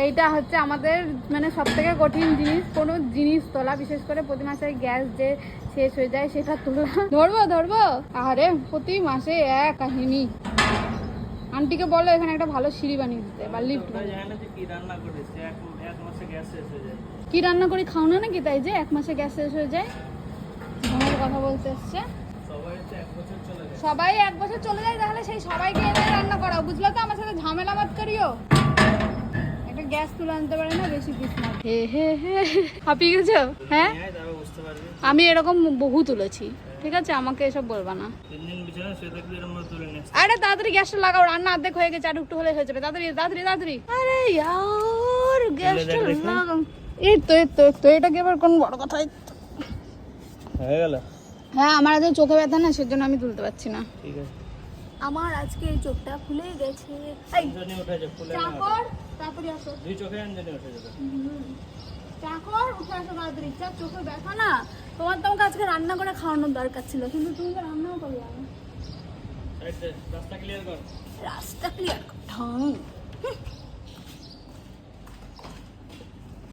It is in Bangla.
এইটা হচ্ছে আমাদের মানে সব থেকে কঠিন জিনিস, কোনো জিনিস তোলা, বিশেষ করে প্রতি মাসে গ্যাস যে শেষ হয়ে যায় সেটা তোলা। ধরবো আরে প্রতি মাসে এক কাহিনী। আন্টিকে বলো এখানে একটা ভালো সিঁড়ি বানিয়ে দিতে বা লিফট। কি রান্না করি খাও না নাকি, তাই যে 1 মাসে গ্যাস শেষ হয়ে যায়? আমার কথা বলতে এসছে সবাই 1 বছর চলে যায়, তাহলে সেই সবাইকে এনে রান্না করাও, বুঝলো তো? আমার সাথে ঝামেলা বাদ করিও। একটা গ্যাস তুলে আনতে পারে না, বেশি পিস না। হে হে হে হাঁপিয়ে গেছো? হ্যাঁ আমি এরকম বহু তুলেছি, ঠিক আছে? আমাকে এসব বলবা না। আরে তাড়াতাড়ি গ্যাসটা লাগাও, রান্না অর্ধেক হয়ে গেছে, আর একটু হলে হয়ে যাবে। তাড়াতাড়ি তাড়াতাড়ি তাড়াতাড়ি। আরে ইয়ার গ্যাসটা লাগাও। এই তো এটা কি আবার কোন বড় কথা হয়ে গেল? হ্যাঁ আমার আজকে চোখে ব্যথা না, সেজন্য আমি তুলতে পারছি না। ঠিক আছে, আমার আজকে এই চোখটা ফুলে গেছে। আঞ্জনি উঠে যাবে, ফুলে না। চাকর তাড়াতাড়ি আসো, দুই চোখে আঞ্জনি উঠে যাবে। চাকর উঠে আসো তাড়াতাড়ি, যা চোখে ব্যথা না। তোমাকে আজকে রান্না করে খাওয়ানোর দরকার ছিল, কিন্তু তুমি তো রান্নাও করলে না। রাস্তা ক্লিয়ার কর, রাস্তা ক্লিয়ার কর।